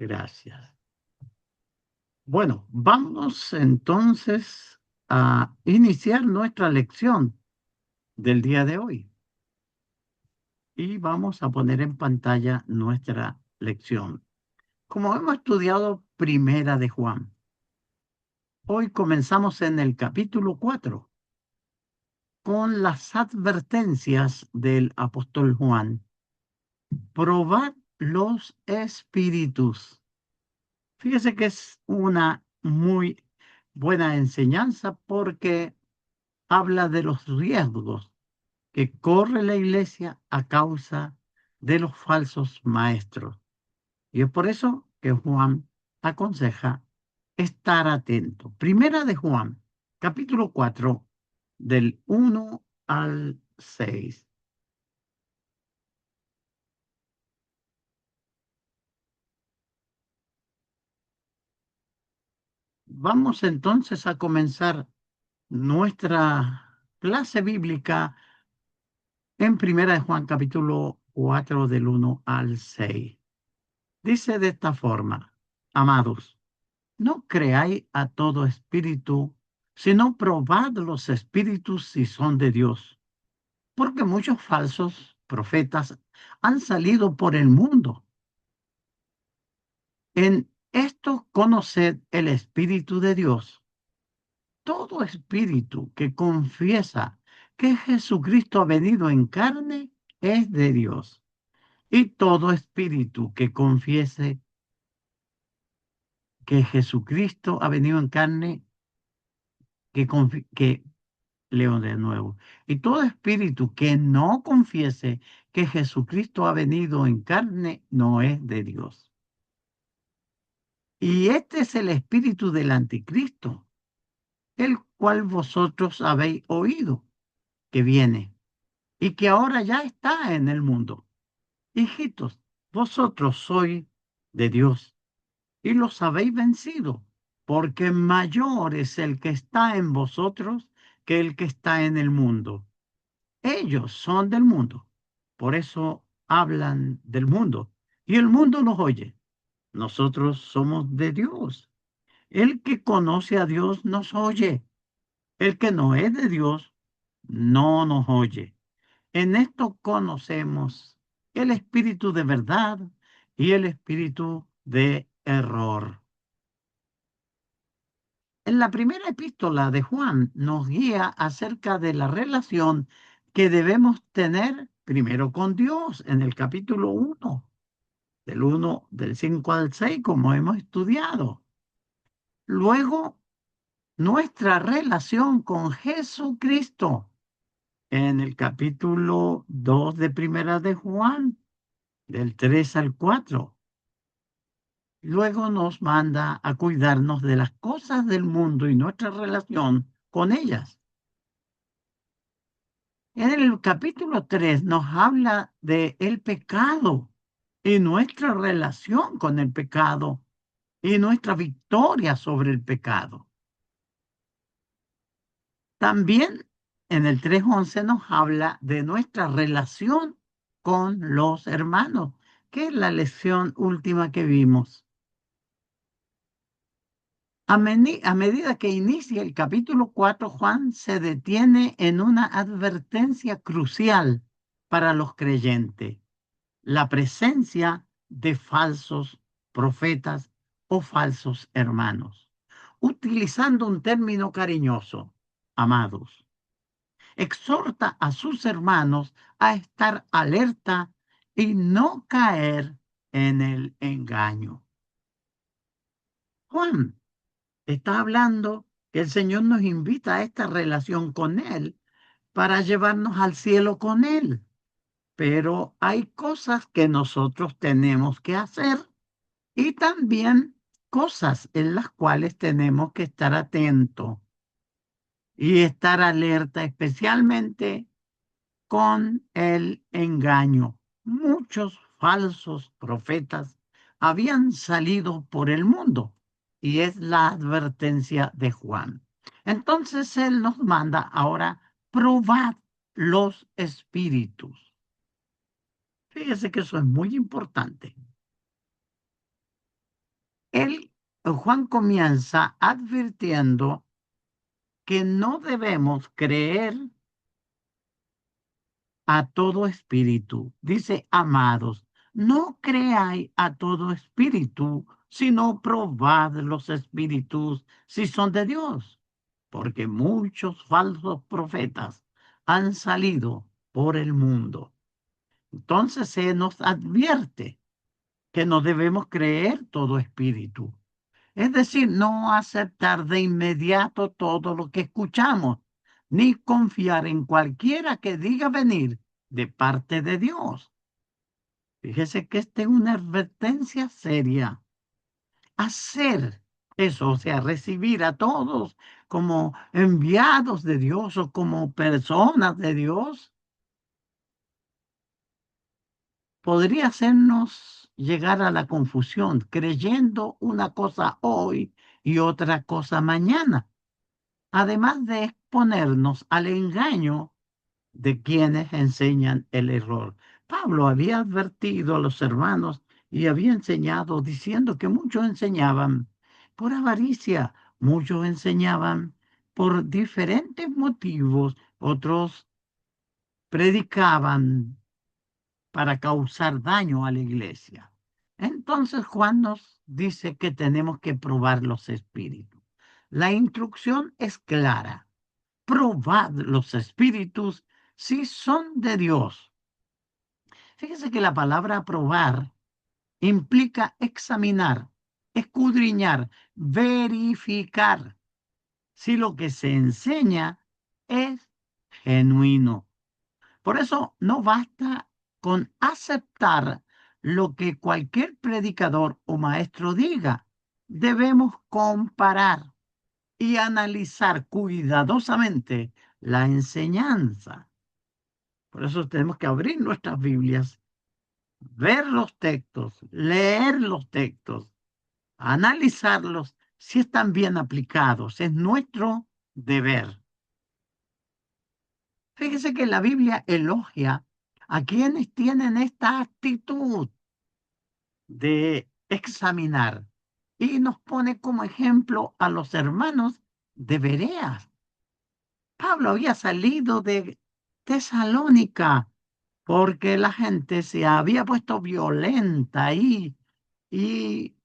Gracias. Bueno, vamos entonces a iniciar nuestra lección del día de hoy y vamos a poner en pantalla nuestra lección. Como hemos estudiado Primera de Juan, hoy comenzamos en el capítulo 4 con las advertencias del apóstol Juan. Probad los espíritus. Fíjese que es una muy buena enseñanza porque habla de los riesgos que corre la iglesia a causa de los falsos maestros. Y es por eso que Juan aconseja estar atento. Primera de Juan, capítulo 4, del 1 al 6. Vamos entonces a comenzar nuestra clase bíblica en Primera de Juan, capítulo 4, del 1 al 6. Dice de esta forma: amados, no creáis a todo espíritu, sino probad los espíritus si son de Dios, porque muchos falsos profetas han salido por el mundo. En esto conoced el Espíritu de Dios. Todo espíritu que confiesa que Jesucristo ha venido en carne es de Dios. Y todo espíritu que confiese que Jesucristo ha venido en carne, que leo de nuevo, y todo espíritu que no confiese que Jesucristo ha venido en carne no es de Dios. Y este es el espíritu del anticristo, el cual vosotros habéis oído que viene y que ahora ya está en el mundo. Hijitos, vosotros sois de Dios y los habéis vencido, porque mayor es el que está en vosotros que el que está en el mundo. Ellos son del mundo, por eso hablan del mundo, y el mundo los oye. Nosotros somos de Dios. El que conoce a Dios nos oye. El que no es de Dios no nos oye. En esto conocemos el espíritu de verdad y el espíritu de error. En la primera epístola de Juan nos guía acerca de la relación que debemos tener primero con Dios en el capítulo 1, del 5 al 6, como hemos estudiado. Luego, nuestra relación con Jesucristo en el capítulo 2 de Primera de Juan, del 3 al 4. Luego nos manda a cuidarnos de las cosas del mundo y nuestra relación con ellas. En el capítulo 3 nos habla de el pecado y nuestra relación con el pecado y nuestra victoria sobre el pecado. También en el 3:11 nos habla de nuestra relación con los hermanos, que es la lección última que vimos. A medida que inicia el capítulo 4, Juan se detiene en una advertencia crucial para los creyentes: la presencia de falsos profetas o falsos hermanos, utilizando un término cariñoso: amados. Exhorta a sus hermanos a estar alerta y no caer en el engaño. Juan está hablando que el Señor nos invita a esta relación con Él para llevarnos al cielo con Él. Pero hay cosas que nosotros tenemos que hacer y también cosas en las cuales tenemos que estar atentos y estar alerta, especialmente con el engaño. Muchos falsos profetas habían salido por el mundo y es la advertencia de Juan. Entonces él nos manda ahora: probad los espíritus. Fíjese que eso es muy importante. Juan comienza advirtiendo que no debemos creer a todo espíritu. Dice, amados, no creáis a todo espíritu, sino probad los espíritus si son de Dios, porque muchos falsos profetas han salido por el mundo. Entonces se nos advierte que no debemos creer todo espíritu. Es decir, no aceptar de inmediato todo lo que escuchamos, ni confiar en cualquiera que diga venir de parte de Dios. Fíjese que esta es una advertencia seria. Hacer eso, o sea, recibir a todos como enviados de Dios o como personas de Dios, podría hacernos llegar a la confusión, creyendo una cosa hoy y otra cosa mañana, además de exponernos al engaño de quienes enseñan el error. Pablo había advertido a los hermanos y había enseñado diciendo que muchos enseñaban por avaricia, muchos enseñaban por diferentes motivos, otros predicaban para causar daño a la iglesia. Entonces Juan nos dice que tenemos que probar los espíritus. La instrucción es clara. Probad los espíritus si son de Dios. Fíjese que la palabra probar implica examinar, escudriñar, verificar si lo que se enseña es genuino. Por eso no basta con aceptar lo que cualquier predicador o maestro diga. Debemos comparar y analizar cuidadosamente la enseñanza. Por eso tenemos que abrir nuestras Biblias, ver los textos, leer los textos, analizarlos si están bien aplicados. Es nuestro deber. Fíjese que la Biblia elogia a quienes tienen esta actitud de examinar y nos pone como ejemplo a los hermanos de Berea. Pablo había salido de Tesalónica porque la gente se había puesto violenta ahí y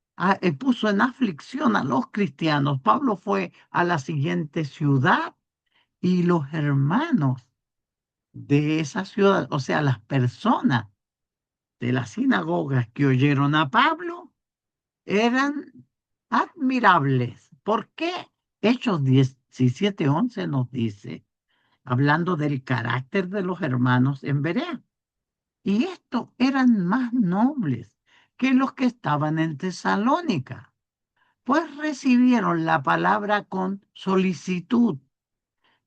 puso en aflicción a los cristianos. Pablo fue a la siguiente ciudad y los hermanos de esa ciudad, o sea, las personas de las sinagogas que oyeron a Pablo, eran admirables. ¿Por qué? Hechos 17:11 nos dice, hablando del carácter de los hermanos en Berea. Y estos eran más nobles que los que estaban en Tesalónica, pues recibieron la palabra con solicitud,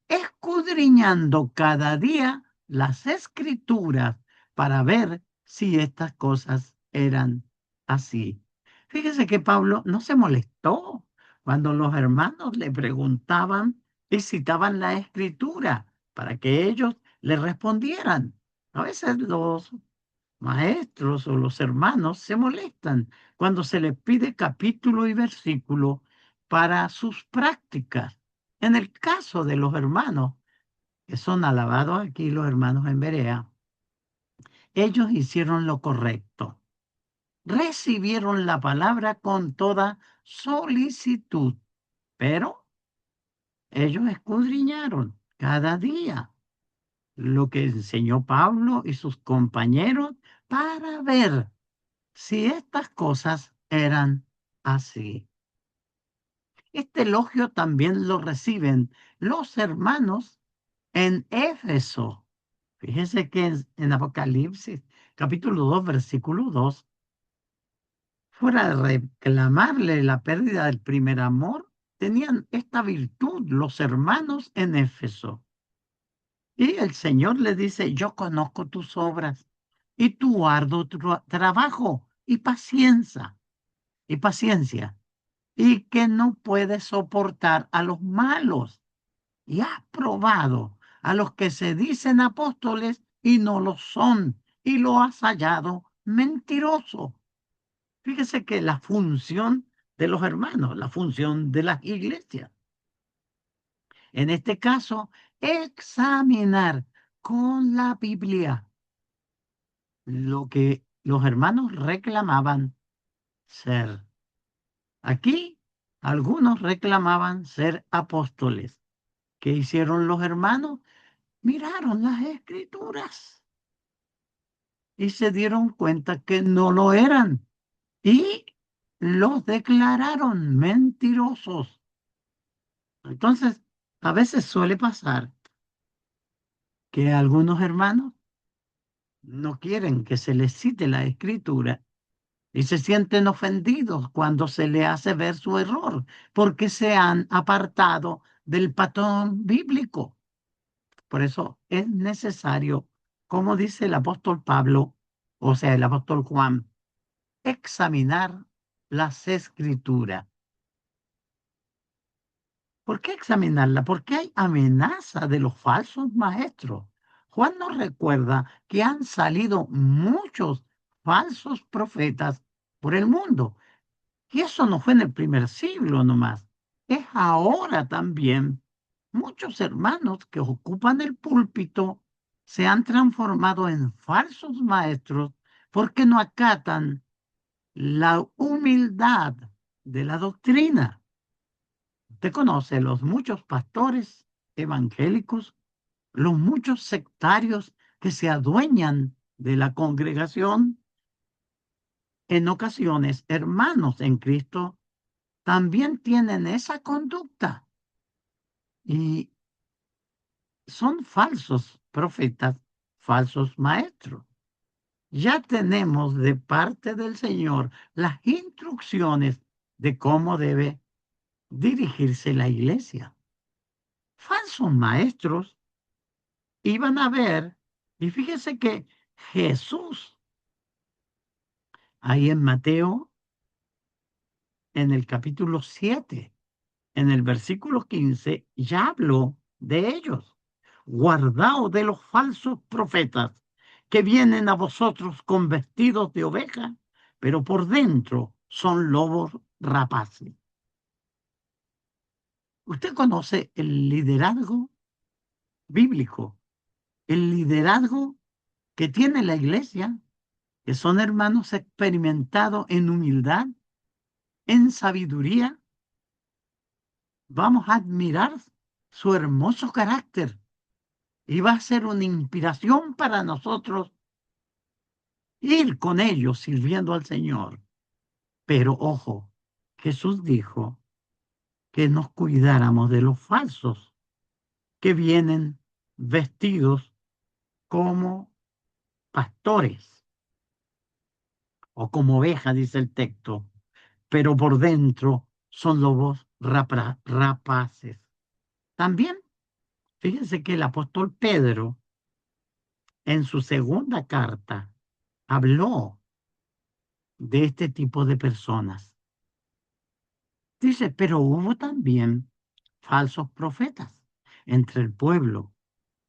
escudriñando cada día las escrituras para ver si estas cosas eran así. Fíjese que Pablo no se molestó cuando los hermanos le preguntaban y citaban la escritura para que ellos le respondieran. A veces los maestros o los hermanos se molestan cuando se les pide capítulo y versículo para sus prácticas. En el caso de los hermanos, que son alabados aquí los hermanos en Berea, ellos hicieron lo correcto. Recibieron la palabra con toda solicitud, pero ellos escudriñaron cada día lo que enseñó Pablo y sus compañeros para ver si estas cosas eran así. Este elogio también lo reciben los hermanos en Éfeso. Fíjese que en Apocalipsis, capítulo 2, versículo 2, fuera de reclamarle la pérdida del primer amor, tenían esta virtud los hermanos en Éfeso. Y el Señor le dice, yo conozco tus obras y tu arduo trabajo y paciencia, y que no puedes soportar a los malos, y has probado a los que se dicen apóstoles y no lo son, y lo has hallado mentiroso. Fíjese que la función de los hermanos, la función de las iglesias. En este caso, examinar con la Biblia lo que los hermanos reclamaban ser. Aquí, algunos reclamaban ser apóstoles. ¿Qué hicieron los hermanos? Miraron las escrituras y se dieron cuenta que no lo eran y los declararon mentirosos. Entonces, a veces suele pasar que algunos hermanos no quieren que se les cite la escritura y se sienten ofendidos cuando se le hace ver su error, porque se han apartado del patrón bíblico. Por eso es necesario, como dice el apóstol Pablo, o sea, el apóstol Juan, examinar las escrituras. ¿Por qué examinarla? Porque hay amenaza de los falsos maestros. Juan nos recuerda que han salido muchos falsos profetas por el mundo. Y eso no fue en el primer siglo nomás. Es ahora también. Muchos hermanos que ocupan el púlpito se han transformado en falsos maestros porque no acatan la humildad de la doctrina. Usted conoce los muchos pastores evangélicos, los muchos sectarios que se adueñan de la congregación. En ocasiones, hermanos en Cristo también tienen esa conducta y son falsos profetas, falsos maestros. Ya tenemos de parte del Señor las instrucciones de cómo debe dirigirse la iglesia. Falsos maestros iban a ver, y fíjese que Jesús, ahí en Mateo, en el capítulo 7, en el versículo 15, ya habló de ellos. Guardaos de los falsos profetas que vienen a vosotros con vestidos de oveja, pero por dentro son lobos rapaces. Usted conoce el liderazgo bíblico, el liderazgo que tiene la iglesia, que son hermanos experimentados en humildad, en sabiduría. Vamos a admirar su hermoso carácter y va a ser una inspiración para nosotros ir con ellos sirviendo al Señor. Pero ojo, Jesús dijo que nos cuidáramos de los falsos que vienen vestidos como pastores o como ovejas, dice el texto, pero por dentro son lobos rapaces. También, fíjense que el apóstol Pedro, en su segunda carta, habló de este tipo de personas. Dice, pero hubo también falsos profetas entre el pueblo.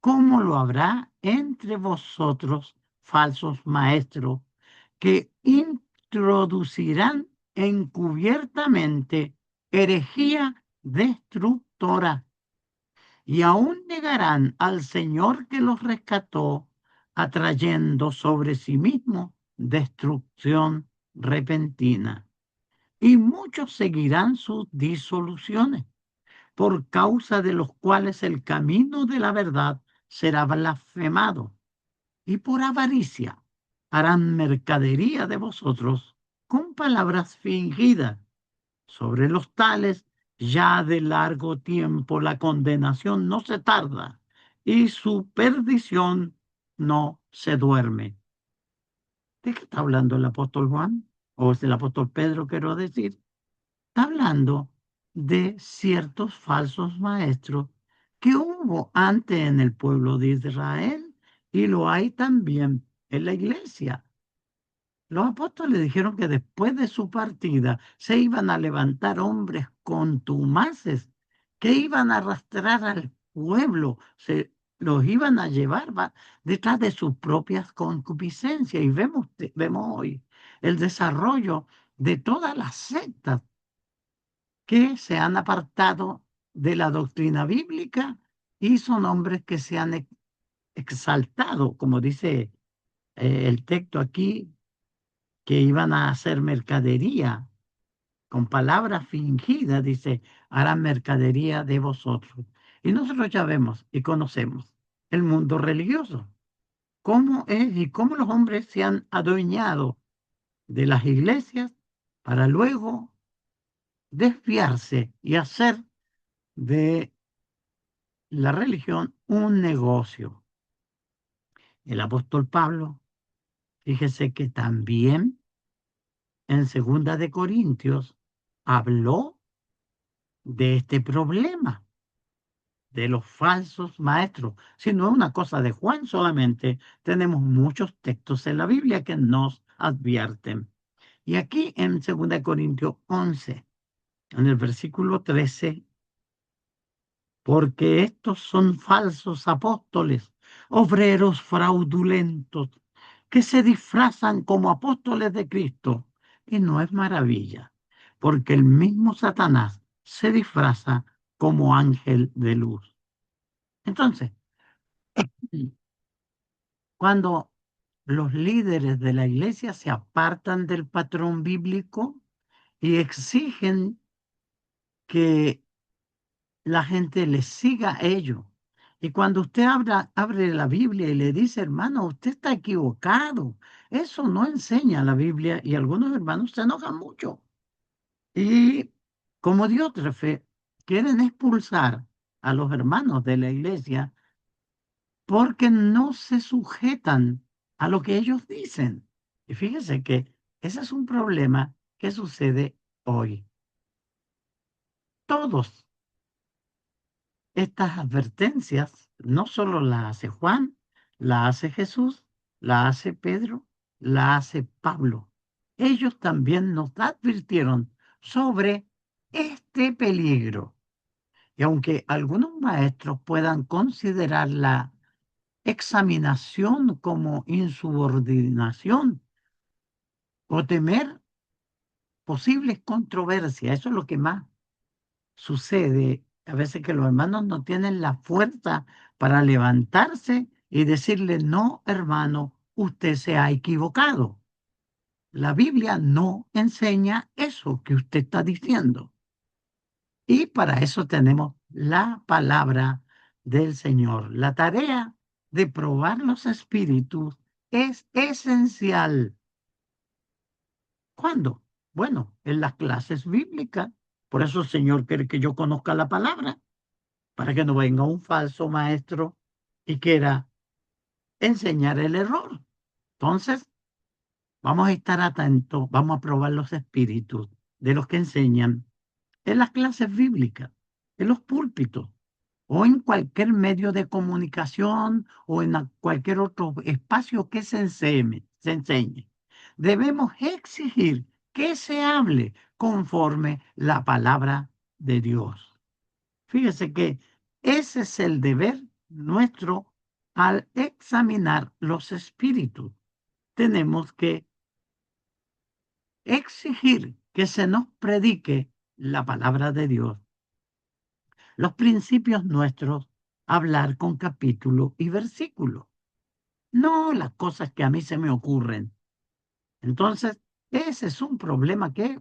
¿Cómo lo habrá entre vosotros falsos maestros que introducirán encubiertamente herejía destructora y aún negarán al Señor que los rescató, atrayendo sobre sí mismo destrucción repentina? Y muchos seguirán sus disoluciones, por causa de los cuales el camino de la verdad será blasfemado, y por avaricia harán mercadería de vosotros con palabras fingidas. Sobre los tales, ya de largo tiempo la condenación no se tarda, y su perdición no se duerme. ¿De qué está hablando el apóstol Juan? O es el apóstol Pedro, quiero decir. Está hablando de ciertos falsos maestros que hubo antes en el pueblo de Israel y lo hay también en la iglesia. Los apóstoles dijeron que después de su partida se iban a levantar hombres contumaces que iban a arrastrar al pueblo, se los iban a llevar detrás de sus propias concupiscencias. Y vemos hoy el desarrollo de todas las sectas que se han apartado de la doctrina bíblica y son hombres que se han exaltado, como dice el texto aquí, que iban a hacer mercadería con palabras fingidas, dice, harán mercadería de vosotros. Y nosotros ya vemos y conocemos el mundo religioso, cómo es y cómo los hombres se han adueñado de las iglesias para luego desviarse y hacer de la religión un negocio. El apóstol Pablo, fíjese que también en Segunda de Corintios habló de este problema de los falsos maestros. Si no es una cosa de Juan solamente, tenemos muchos textos en la Biblia que nos advierten. Y aquí en 2 Corintios 11, en el versículo 13, porque estos son falsos apóstoles, obreros fraudulentos, que se disfrazan como apóstoles de Cristo. Y no es maravilla, porque el mismo Satanás se disfraza como ángel de luz. Entonces, cuando los líderes de la iglesia se apartan del patrón bíblico y exigen que la gente les siga a ellos. Y cuando usted abre la Biblia y le dice, hermano, usted está equivocado, eso no enseña la Biblia y algunos hermanos se enojan mucho. Y como diótrefe, quieren expulsar a los hermanos de la iglesia porque no se sujetan a lo que ellos dicen. Y fíjese que ese es un problema que sucede hoy. Todos estas advertencias no solo las hace Juan, la hace Jesús, la hace Pedro, la hace Pablo. Ellos también nos advirtieron sobre este peligro. Y aunque algunos maestros puedan considerar la examinación como insubordinación o temer posibles controversias, eso es lo que más sucede a veces, que los hermanos no tienen la fuerza para levantarse y decirle, no, hermano, usted se ha equivocado. La Biblia no enseña eso que usted está diciendo. Y para eso tenemos la palabra del Señor. La tarea de probar los espíritus es esencial. ¿Cuándo? Bueno, en las clases bíblicas. Por eso el Señor quiere que yo conozca la palabra, para que no venga un falso maestro y quiera enseñar el error. Entonces, vamos a estar atentos, vamos a probar los espíritus de los que enseñan en las clases bíblicas, en los púlpitos, o en cualquier medio de comunicación o en cualquier otro espacio que se enseñe. Debemos exigir que se hable conforme la palabra de Dios. Fíjese que ese es el deber nuestro al examinar los espíritus. Tenemos que exigir que se nos predique la palabra de Dios, los principios nuestros, hablar con capítulo y versículo, no las cosas que a mí se me ocurren. Entonces, ese es un problema que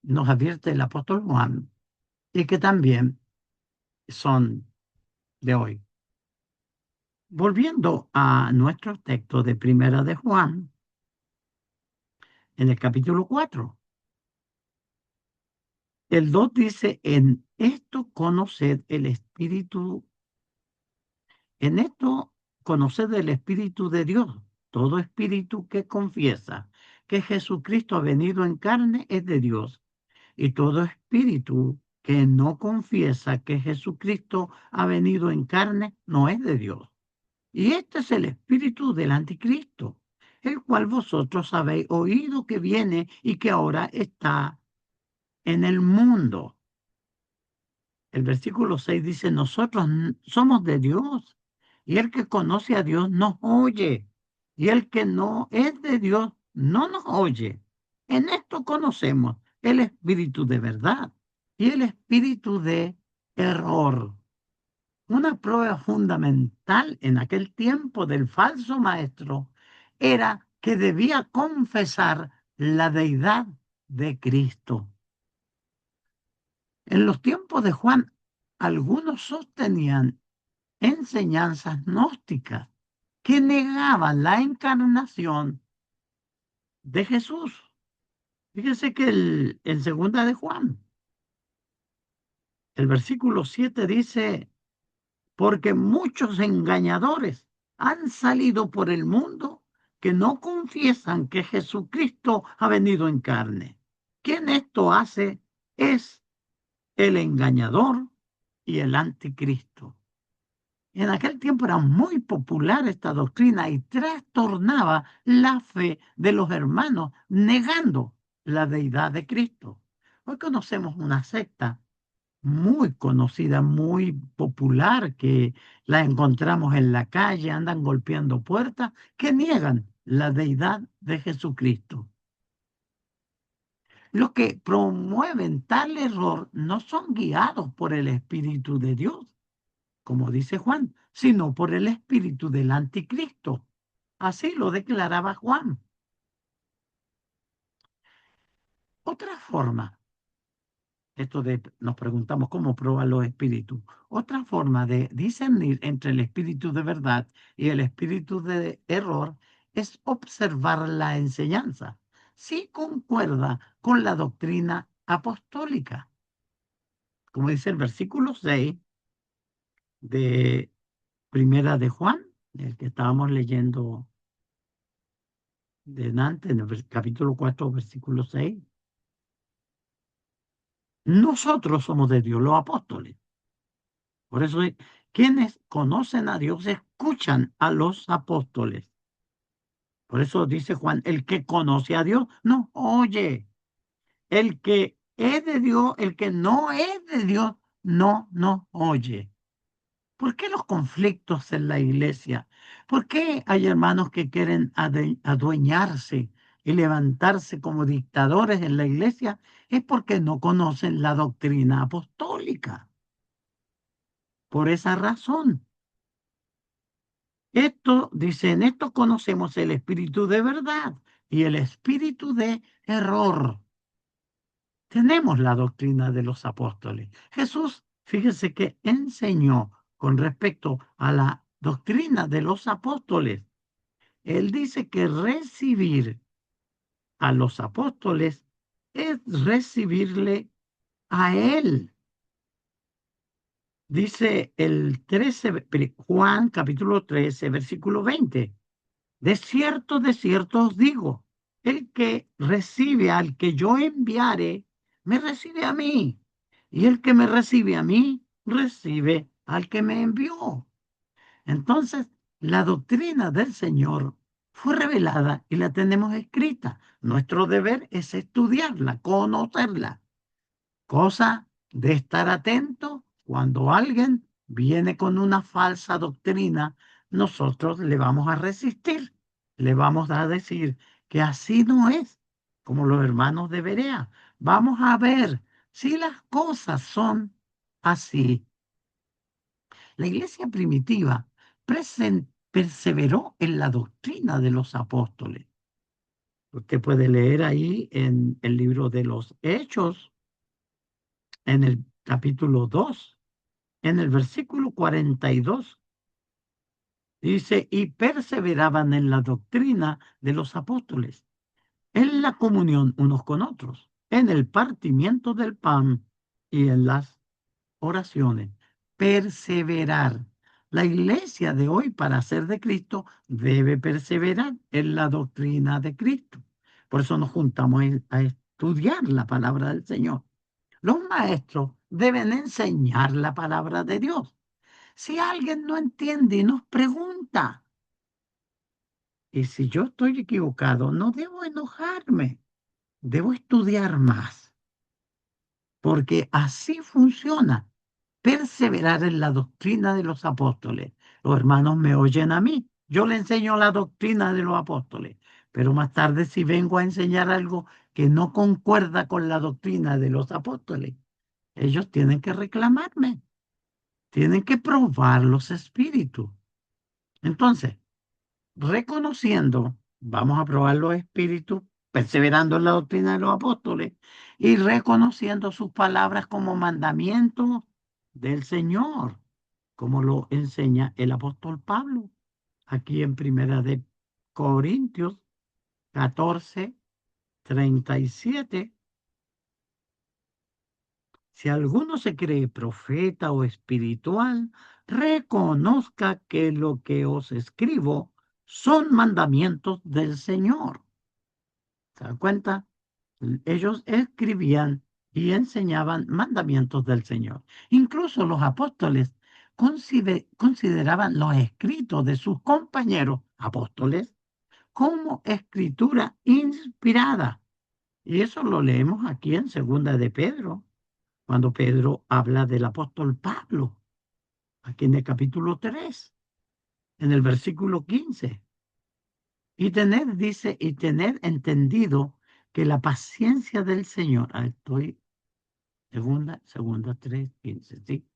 nos advierte el apóstol Juan y que también son de hoy. Volviendo a nuestro texto de Primera de Juan, en el capítulo 4, el 2 dice, en esto conoced el Espíritu de Dios. Todo espíritu que confiesa que Jesucristo ha venido en carne es de Dios, y todo espíritu que no confiesa que Jesucristo ha venido en carne no es de Dios. Y este es el espíritu del anticristo, el cual vosotros habéis oído que viene y que ahora está en el mundo. El versículo 6 dice, nosotros somos de Dios, y el que conoce a Dios nos oye, y el que no es de Dios no nos oye. En esto conocemos el espíritu de verdad. y el espíritu de error. Una prueba fundamental en aquel tiempo del falso maestro era que debía confesar la deidad de Cristo. En los tiempos de Juan, algunos sostenían enseñanzas gnósticas que negaban la encarnación de Jesús. Fíjese que en segunda de Juan, el versículo 7 dice, porque muchos engañadores han salido por el mundo que no confiesan que Jesucristo ha venido en carne. Quien esto hace es el engañador y el anticristo. En aquel tiempo era muy popular esta doctrina y trastornaba la fe de los hermanos, negando la deidad de Cristo. Hoy conocemos una secta muy conocida, muy popular, que la encontramos en la calle, andan golpeando puertas, que niegan la deidad de Jesucristo. Los que promueven tal error no son guiados por el Espíritu de Dios, como dice Juan, sino por el espíritu del anticristo. Así lo declaraba Juan. Otra forma, nos preguntamos cómo probar los espíritus. Otra forma de discernir entre el espíritu de verdad y el espíritu de error es observar la enseñanza, si concuerda con la doctrina apostólica. Como dice el versículo 6 de Primera de Juan, el que estábamos leyendo delante, en el capítulo 4, versículo 6. Nosotros somos de Dios, los apóstoles. Por eso, quienes conocen a Dios escuchan a los apóstoles. Por eso dice Juan, el que conoce a Dios, no oye. El que es de Dios, el que no es de Dios, no oye. ¿Por qué los conflictos en la iglesia? ¿Por qué hay hermanos que quieren adueñarse y levantarse como dictadores en la iglesia? Es porque no conocen la doctrina apostólica. Por esa razón. Esto, dice, en esto conocemos el espíritu de verdad y el espíritu de error. Tenemos la doctrina de los apóstoles. Jesús, fíjese que enseñó con respecto a la doctrina de los apóstoles. Él dice que recibir a los apóstoles es recibirle a Él. Dice el 13, Juan capítulo 13, versículo 20. De cierto os digo, el que recibe al que yo enviare, me recibe a mí. Y el que me recibe a mí, recibe al que me envió. Entonces, la doctrina del Señor fue revelada y la tenemos escrita. Nuestro deber es estudiarla, conocerla. Cosa de estar atento cuando alguien viene con una falsa doctrina, nosotros le vamos a resistir, le vamos a decir que así no es, como los hermanos de Berea. Vamos a ver si las cosas son así. La iglesia primitiva perseveró en la doctrina de los apóstoles. Usted puede leer ahí en el libro de los Hechos, en el capítulo 2, en el versículo 42, dice, y perseveraban en la doctrina de los apóstoles, en la comunión unos con otros, en el partimiento del pan y en las oraciones. Perseverar. La iglesia de hoy, para ser de Cristo, debe perseverar en la doctrina de Cristo. Por eso nos juntamos a estudiar la palabra del Señor. Los maestros deben enseñar la palabra de Dios. Si alguien no entiende y nos pregunta, y si yo estoy equivocado, no debo enojarme, debo estudiar más, porque así funciona. Perseverar en la doctrina de los apóstoles. Los hermanos me oyen a mí, yo le enseño la doctrina de los apóstoles, pero más tarde si vengo a enseñar algo que no concuerda con la doctrina de los apóstoles, ellos tienen que reclamarme, tienen que probar los espíritus. Entonces, reconociendo, vamos a probar los espíritus, perseverando en la doctrina de los apóstoles y reconociendo sus palabras como mandamientos del Señor, como lo enseña el apóstol Pablo aquí en Primera de Corintios 14:37. Si alguno se cree profeta o espiritual, reconozca que lo que os escribo son mandamientos del Señor. ¿Se dan cuenta? Ellos escribían y enseñaban mandamientos del Señor. Incluso los apóstoles consideraban los escritos de sus compañeros apóstoles como escritura inspirada. Y eso lo leemos aquí en Segunda de Pedro, cuando Pedro habla del apóstol Pablo, aquí en el capítulo 3, en el versículo 15. Y tener, dice, y tener entendido que la paciencia del Señor, estoy segunda 3:15, ¿sí?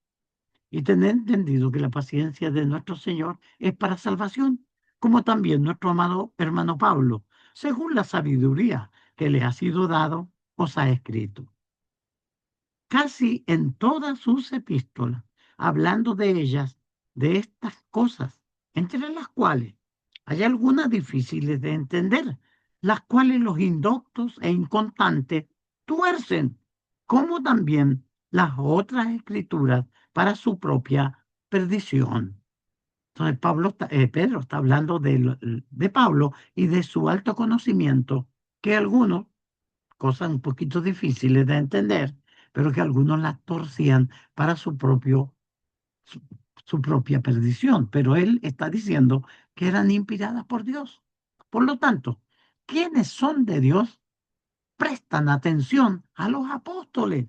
Y tener entendido que la paciencia de nuestro Señor es para salvación, como también nuestro amado hermano Pablo, según la sabiduría que le ha sido dado, os ha escrito. Casi en todas sus epístolas, hablando de ellas, de estas cosas, entre las cuales hay algunas difíciles de entender, las cuales los indoctos e inconstantes tuercen, como también las otras escrituras para su propia perdición. Entonces Pedro está hablando de Pablo y de su alto conocimiento, que algunos, cosas un poquito difíciles de entender, pero que algunos las torcían para su, su propia perdición. Pero él está diciendo que eran inspiradas por Dios. Por lo tanto, quienes son de Dios prestan atención a los apóstoles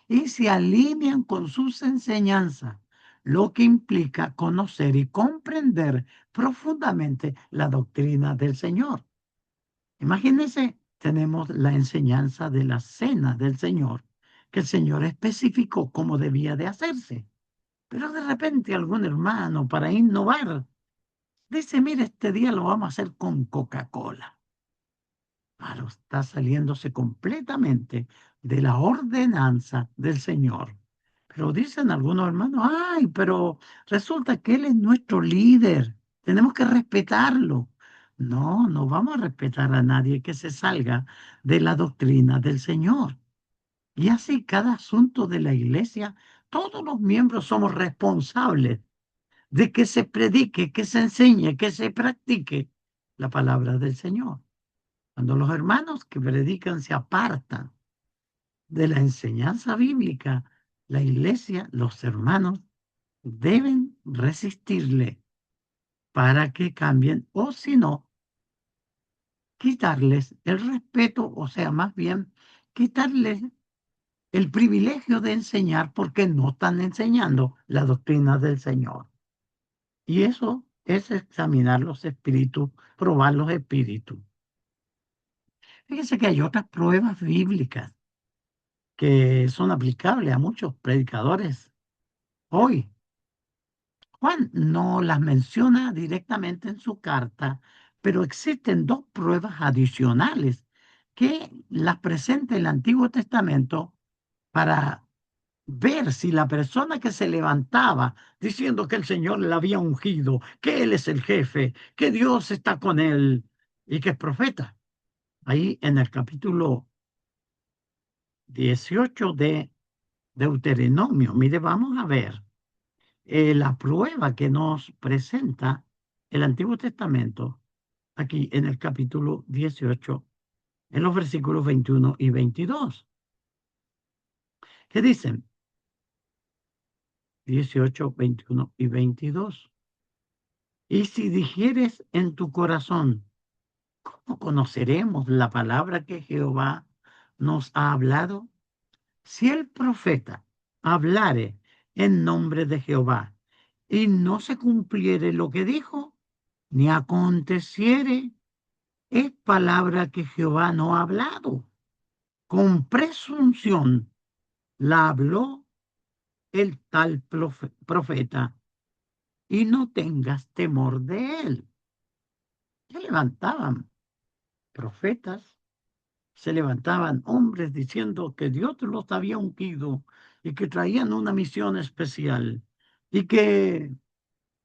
y se alinean con sus enseñanzas, lo que implica conocer y comprender profundamente la doctrina del Señor. Imagínense, tenemos la enseñanza de la cena del Señor, que el Señor especificó cómo debía de hacerse. Pero de repente algún hermano, para innovar, dice, mire, este día lo vamos a hacer con Coca-Cola. Claro, está saliéndose completamente de la ordenanza del Señor. Pero dicen algunos hermanos, ay, pero resulta que Él es nuestro líder, tenemos que respetarlo. No, no vamos a respetar a nadie que se salga de la doctrina del Señor. Y así cada asunto de la iglesia, todos los miembros somos responsables de que se predique, que se enseñe, que se practique la palabra del Señor. Cuando los hermanos que predican se apartan de la enseñanza bíblica, la iglesia, los hermanos, deben resistirle para que cambien, o si no, quitarles el respeto, o sea, más bien quitarles el privilegio de enseñar porque no están enseñando la doctrina del Señor. Y eso es examinar los espíritus, probar los espíritus. Fíjense que hay otras pruebas bíblicas que son aplicables a muchos predicadores hoy. Juan no las menciona directamente en su carta, pero existen dos pruebas adicionales que las presenta el Antiguo Testamento para ver si la persona que se levantaba diciendo que el Señor le había ungido, que Él es el jefe, que Dios está con él y que es profeta. Ahí en el capítulo 18 de Deuteronomio, mire, vamos a ver la prueba que nos presenta el Antiguo Testamento aquí en el capítulo 18, en los versículos 21 y 22, que dicen 18, 21 y 22. Y si dijeres en tu corazón, ¿cómo conoceremos la palabra que Jehová nos ha hablado? Si el profeta hablare en nombre de Jehová y no se cumpliere lo que dijo, ni aconteciere, es palabra que Jehová no ha hablado. Con presunción la habló el tal profeta, y no tengas temor de él. Se levantaban profetas, se levantaban hombres diciendo que Dios los había ungido y que traían una misión especial y que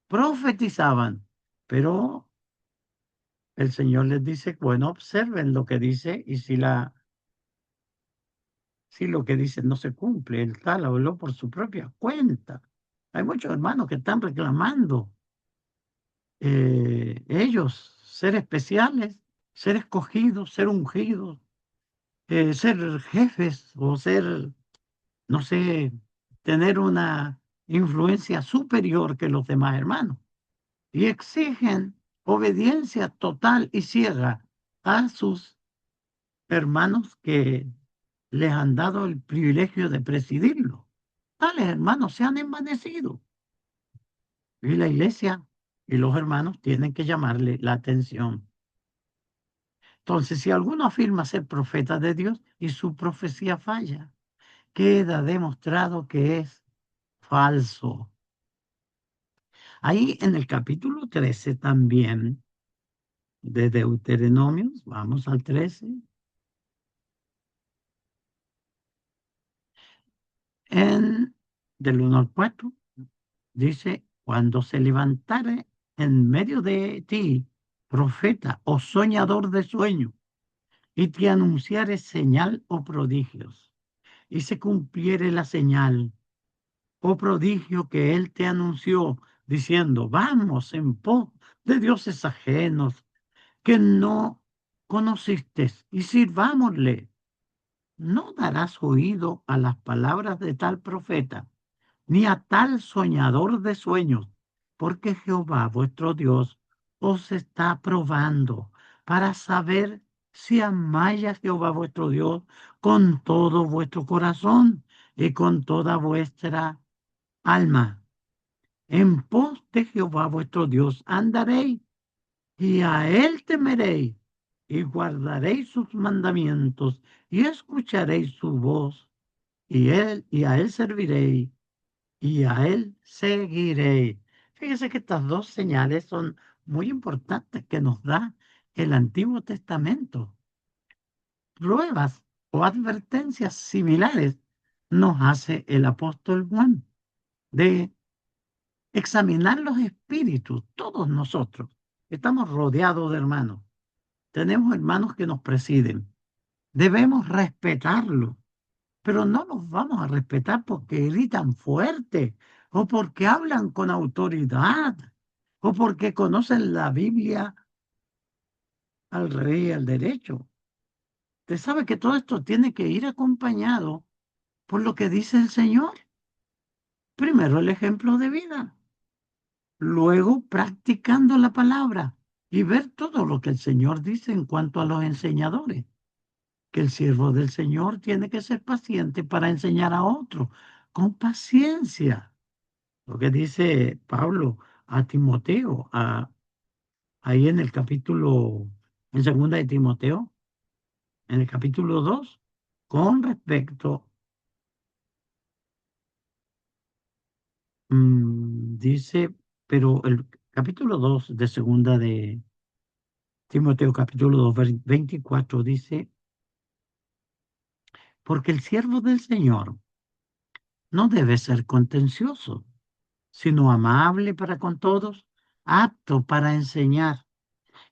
profetizaban, pero el Señor les dice, bueno, observen lo que dice y si lo que dice no se cumple, el tal habló por su propia cuenta. Hay muchos hermanos que están reclamando ellos ser especiales, ser escogidos, ser ungidos, ser jefes o ser, no sé, tener una influencia superior que los demás hermanos. Y exigen obediencia total y ciega a sus hermanos que les han dado el privilegio de presidirlo. Tales hermanos se han envanecido y la iglesia y los hermanos tienen que llamarle la atención. Entonces, si alguno afirma ser profeta de Dios y su profecía falla, queda demostrado que es falso. Ahí en el capítulo 13 también de Deuteronomios, vamos al 13, en del 1 al 4, dice, cuando se levantare en medio de ti profeta o soñador de sueño y te anunciare señal o prodigios y se cumpliere la señal o prodigio que él te anunció, diciendo, vamos en pos de dioses ajenos que no conociste y sirvámosle. No darás oído a las palabras de tal profeta, ni a tal soñador de sueños, porque Jehová vuestro Dios os está probando para saber si amáis a Jehová vuestro Dios con todo vuestro corazón y con toda vuestra alma. En pos de Jehová vuestro Dios andaréis y a él temeréis y guardaréis sus mandamientos y escucharéis su voz y a él serviréis y a él seguiréis. Fíjese que estas dos señales son muy importantes que nos da el Antiguo Testamento. Pruebas o advertencias similares nos hace el apóstol Juan de examinar los espíritus, todos nosotros. Estamos rodeados de hermanos. Tenemos hermanos que nos presiden. Debemos respetarlos, pero no los vamos a respetar porque gritan fuerte o porque hablan con autoridad o porque conocen la Biblia al revés y al derecho. Usted sabe que todo esto tiene que ir acompañado por lo que dice el Señor. Primero el ejemplo de vida, luego practicando la palabra y ver todo lo que el Señor dice en cuanto a los enseñadores, que el siervo del Señor tiene que ser paciente para enseñar a otro, con paciencia. Lo que dice Pablo a Timoteo, ahí en el capítulo, en segunda de Timoteo, en el capítulo 2 con respecto, dice, pero el capítulo 2 de segunda de Timoteo, capítulo 2 24, dice, porque el siervo del Señor no debe ser contencioso, sino amable para con todos, apto para enseñar,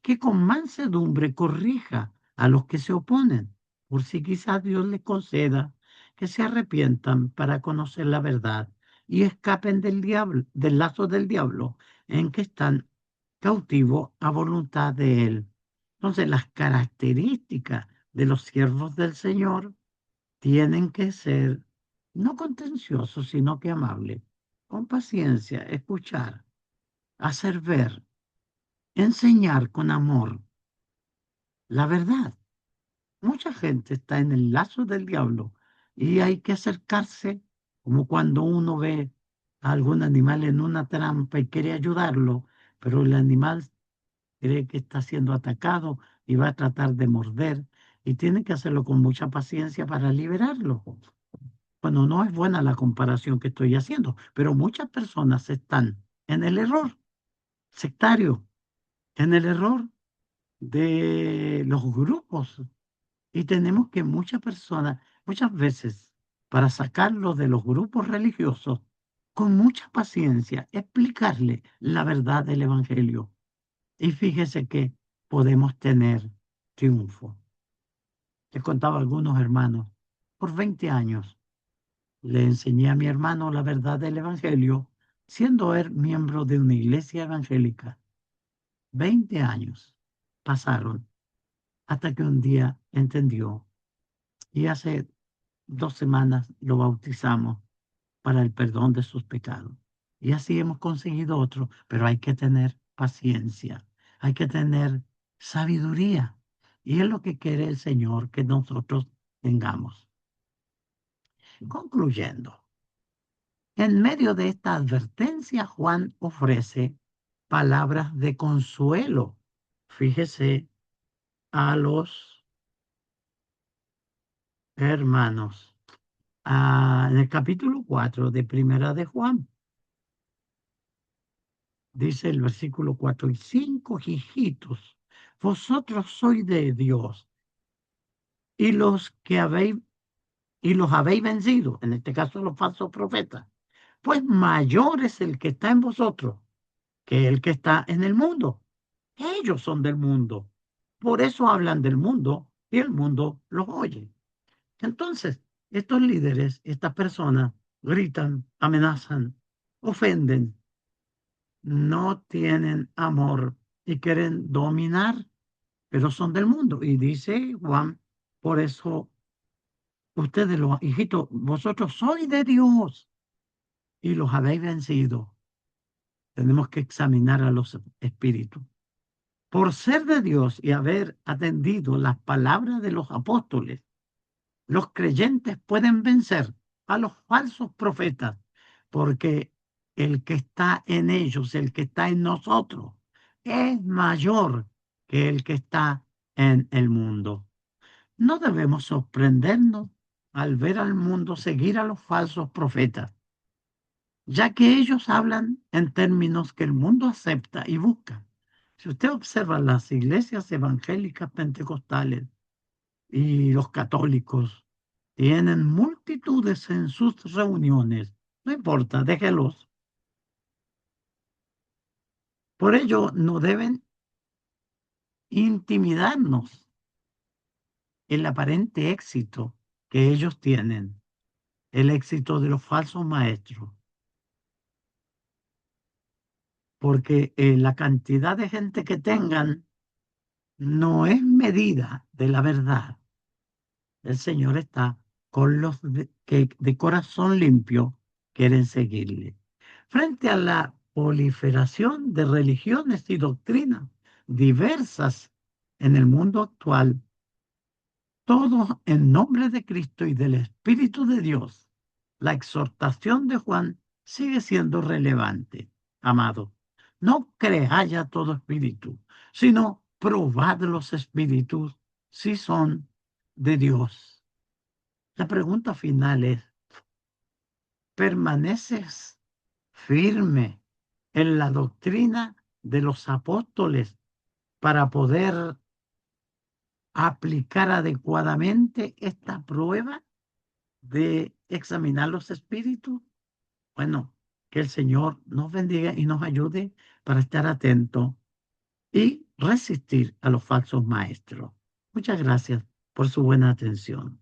que con mansedumbre corrija a los que se oponen, por si quizás Dios les conceda que se arrepientan para conocer la verdad y escapen del diablo, del lazo del diablo en que están cautivos a voluntad de él. Entonces, las características de los siervos del Señor tienen que ser no contenciosos, sino que amables, con paciencia, escuchar, hacer ver, enseñar con amor la verdad. Mucha gente está en el lazo del diablo y hay que acercarse, como cuando uno ve a algún animal en una trampa y quiere ayudarlo, pero el animal cree que está siendo atacado y va a tratar de morder y tiene que hacerlo con mucha paciencia para liberarlo. Bueno, no es buena la comparación que estoy haciendo, pero muchas personas están en el error sectario, en el error de los grupos. Y tenemos que muchas personas, muchas veces, para sacarlos de los grupos religiosos, con mucha paciencia, explicarle la verdad del Evangelio. Y fíjese que podemos tener triunfo. Les contaba a algunos hermanos, por 20 años le enseñé a mi hermano la verdad del Evangelio, siendo él miembro de una iglesia evangélica. 20 años pasaron hasta que un día entendió y hace 2 semanas lo bautizamos para el perdón de sus pecados. Y así hemos conseguido otro, pero hay que tener paciencia, hay que tener sabiduría. Y es lo que quiere el Señor que nosotros tengamos. Concluyendo, en medio de esta advertencia, Juan ofrece palabras de consuelo. Fíjese a los hermanos. En el capítulo 4 de Primera de Juan, dice el versículo 4 y 5, hijitos, vosotros sois de Dios y los habéis vencido, en este caso los falsos profetas, pues mayor es el que está en vosotros que el que está en el mundo. Ellos son del mundo. Por eso hablan del mundo y el mundo los oye. Entonces, estos líderes, estas personas, gritan, amenazan, ofenden, no tienen amor y quieren dominar, pero son del mundo. Y dice Juan, por eso ustedes, los hijitos, vosotros sois de Dios y los habéis vencido. Tenemos que examinar a los espíritus. Por ser de Dios y haber atendido las palabras de los apóstoles, los creyentes pueden vencer a los falsos profetas, porque el que está en ellos, el que está en nosotros, es mayor que el que está en el mundo. No debemos sorprendernos al ver al mundo seguir a los falsos profetas, ya que ellos hablan en términos que el mundo acepta y busca. Si usted observa las iglesias evangélicas pentecostales y los católicos, tienen multitudes en sus reuniones. No importa, déjelos. Por ello, no deben intimidarnos el aparente éxito que ellos tienen, el éxito de los falsos maestros, porque la cantidad de gente que tengan no es medida de la verdad. El Señor está con los que de corazón limpio quieren seguirle. Frente a la proliferación de religiones y doctrinas diversas en el mundo actual, todos en nombre de Cristo y del Espíritu de Dios, la exhortación de Juan sigue siendo relevante. Amado, no creáis a todo espíritu, sino probad los espíritus si son de Dios. La pregunta final es, ¿permaneces firme en la doctrina de los apóstoles para poder aplicar adecuadamente esta prueba de examinar los espíritus? Bueno, que el Señor nos bendiga y nos ayude para estar atentos y resistir a los falsos maestros. Muchas gracias por su buena atención.